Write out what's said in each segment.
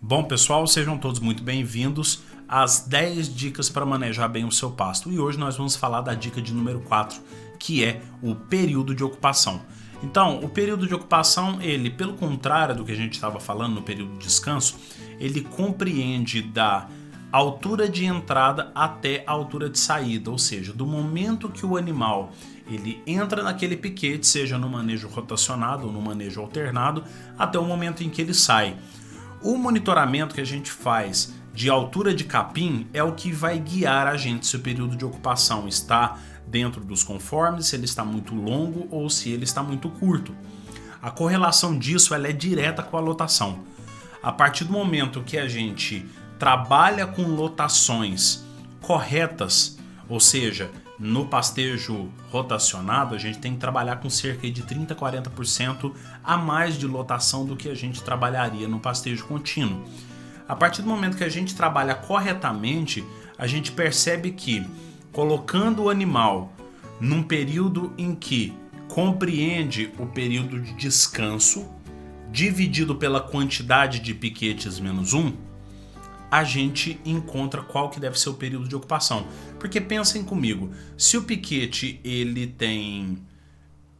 Bom, pessoal, sejam todos muito bem-vindos às 10 dicas para manejar bem o seu pasto. E hoje nós vamos falar da dica de número 4, que é o período de ocupação. Então, o período de ocupação, ele, pelo contrário do que a gente estava falando no período de descanso, ele compreende da altura de entrada até a altura de saída, ou seja, do momento que o animal ele entra naquele piquete, seja no manejo rotacionado ou no manejo alternado, até o momento em que ele sai. O monitoramento que a gente faz de altura de capim é o que vai guiar a gente se o período de ocupação está dentro dos conformes, se ele está muito longo ou se ele está muito curto. A correlação disso ela é direta com a lotação. A partir do momento que a gente trabalha com lotações corretas, ou seja, no pastejo rotacionado, a gente tem que trabalhar com cerca de 30 a 40% a mais de lotação do que a gente trabalharia no pastejo contínuo. A partir do momento que a gente trabalha corretamente, a gente percebe que, colocando o animal num período em que compreende o período de descanso, dividido pela quantidade de piquetes menos 1, a gente encontra qual que deve ser o período de ocupação. Porque pensem comigo, se o piquete ele tem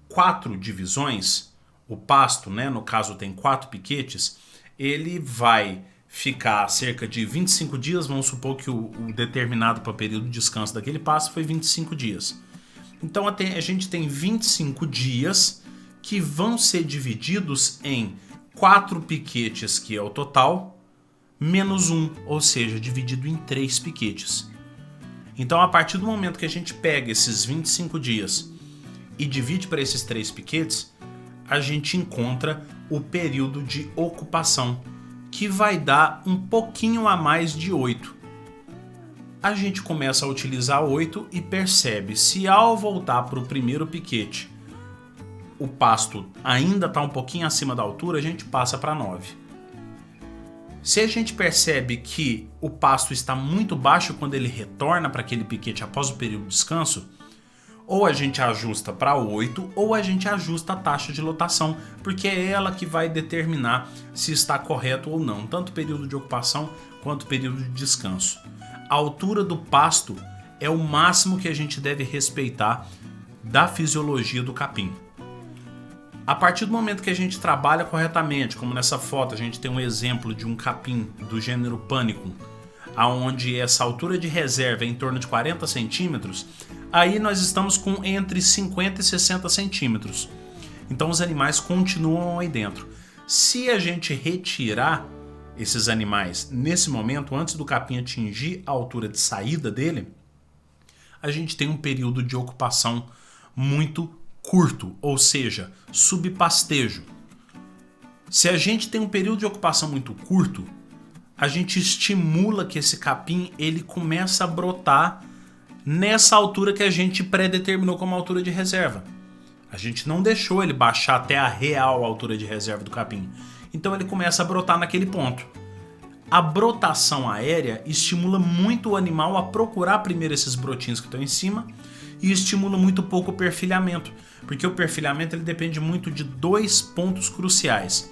4 divisões, o pasto, né, no caso tem 4 piquetes, ele vai ficar cerca de 25 dias, vamos supor que o determinado para o período de descanso daquele pasto foi 25 dias. Então a gente tem 25 dias que vão ser divididos em 4 piquetes, que é o total, menos 1, ou seja, dividido em 3 piquetes. Então, a partir do momento que a gente pega esses 25 dias e divide para esses 3 piquetes, a gente encontra o período de ocupação, que vai dar um pouquinho a mais de 8. A gente começa a utilizar 8 e percebe se ao voltar para o primeiro piquete o pasto ainda está um pouquinho acima da altura, a gente passa para 9. Se a gente percebe que o pasto está muito baixo quando ele retorna para aquele piquete após o período de descanso, ou a gente ajusta para 8 ou a gente ajusta a taxa de lotação, porque é ela que vai determinar se está correto ou não, tanto o período de ocupação quanto o período de descanso. A altura do pasto é o máximo que a gente deve respeitar da fisiologia do capim. A partir do momento que a gente trabalha corretamente, como nessa foto a gente tem um exemplo de um capim do gênero Panicum, onde essa altura de reserva é em torno de 40 centímetros, aí nós estamos com entre 50 e 60 centímetros. Então os animais continuam aí dentro. Se a gente retirar esses animais nesse momento, antes do capim atingir a altura de saída dele, a gente tem um período de ocupação muito curto, ou seja, subpastejo. Se a gente tem um período de ocupação muito curto, a gente estimula que esse capim ele começa a brotar nessa altura que a gente predeterminou como altura de reserva. A gente não deixou ele baixar até a real altura de reserva do capim. Então ele começa a brotar naquele ponto. A brotação aérea estimula muito o animal a procurar primeiro esses brotinhos que estão em cima e estimula muito pouco o perfilhamento, porque o perfilhamento ele depende muito de 2 pontos cruciais.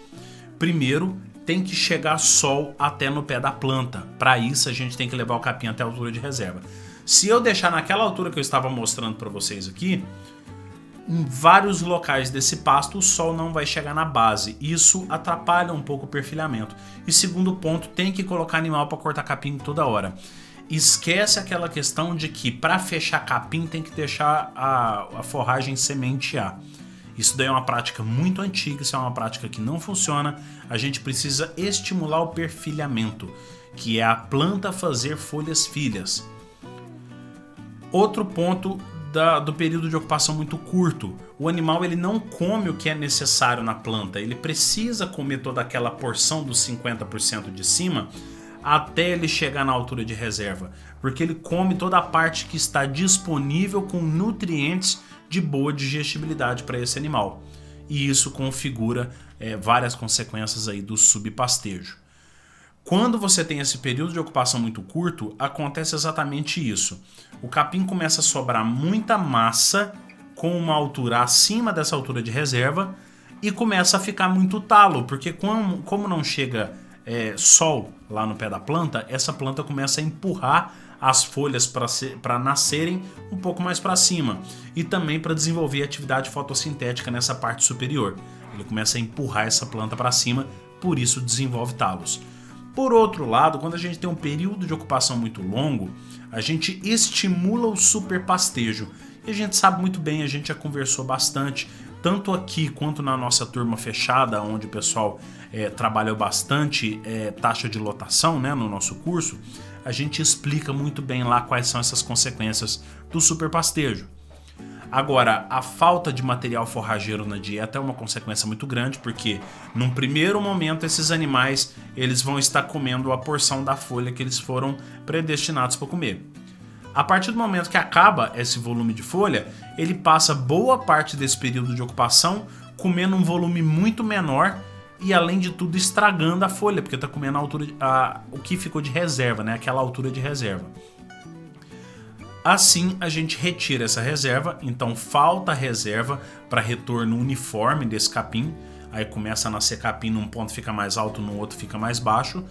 Primeiro, tem que chegar sol até no pé da planta. Para isso, a gente tem que levar o capim até a altura de reserva. Se eu deixar naquela altura que eu estava mostrando para vocês aqui, em vários locais desse pasto o sol não vai chegar na base. Isso atrapalha um pouco o perfilhamento. E segundo ponto, tem que colocar animal para cortar capim toda hora. Esquece aquela questão de que para fechar capim tem que deixar a forragem sementear. Isso daí é uma prática muito antiga, isso é uma prática que não funciona. A gente precisa estimular o perfilhamento, que é a planta fazer folhas filhas. Outro ponto do período de ocupação muito curto. O animal ele não come o que é necessário na planta, ele precisa comer toda aquela porção dos 50% de cima até ele chegar na altura de reserva, porque ele come toda a parte que está disponível com nutrientes de boa digestibilidade para esse animal. E isso configura várias consequências aí do subpastejo. Quando você tem esse período de ocupação muito curto, acontece exatamente isso. O capim começa a sobrar muita massa com uma altura acima dessa altura de reserva e começa a ficar muito talo, porque como não chega sol lá no pé da planta, essa planta começa a empurrar as folhas para nascerem um pouco mais para cima e também para desenvolver atividade fotossintética nessa parte superior. Ele começa a empurrar essa planta para cima, por isso desenvolve talos. Por outro lado, quando a gente tem um período de ocupação muito longo, a gente estimula o superpastejo. E a gente sabe muito bem, a gente já conversou bastante, tanto aqui quanto na nossa turma fechada, onde o pessoal trabalhou bastante taxa de lotação, né, no nosso curso, a gente explica muito bem lá quais são essas consequências do superpastejo. Agora, a falta de material forrageiro na dieta é uma consequência muito grande, porque num primeiro momento esses animais eles vão estar comendo a porção da folha que eles foram predestinados para comer. A partir do momento que acaba esse volume de folha, ele passa boa parte desse período de ocupação comendo um volume muito menor e, além de tudo, estragando a folha, porque está comendo a altura o que ficou de reserva, né? Aquela altura de reserva. Assim, a gente retira essa reserva, então falta reserva para retorno uniforme desse capim. Aí começa a nascer capim num ponto fica mais alto, no outro fica mais baixo.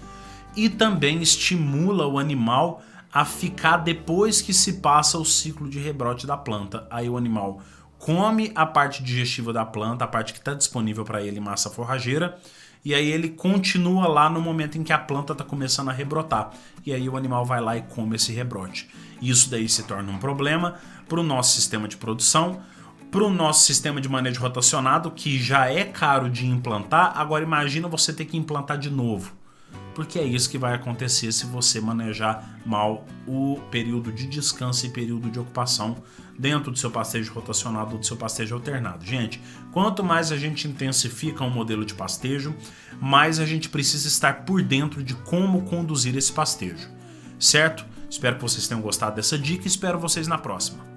E também estimula o animal a ficar depois que se passa o ciclo de rebrote da planta. Aí o animal come a parte digestiva da planta, a parte que está disponível para ele em massa forrageira, e aí ele continua lá no momento em que a planta está começando a rebrotar. E aí o animal vai lá e come esse rebrote. Isso daí se torna um problema para o nosso sistema de produção, para o nosso sistema de manejo rotacionado, que já é caro de implantar. Agora imagina você ter que implantar de novo, porque é isso que vai acontecer se você manejar mal o período de descanso e período de ocupação dentro do seu pastejo rotacionado ou do seu pastejo alternado. Gente, quanto mais a gente intensifica um modelo de pastejo, mais a gente precisa estar por dentro de como conduzir esse pastejo, certo? Espero que vocês tenham gostado dessa dica e espero vocês na próxima.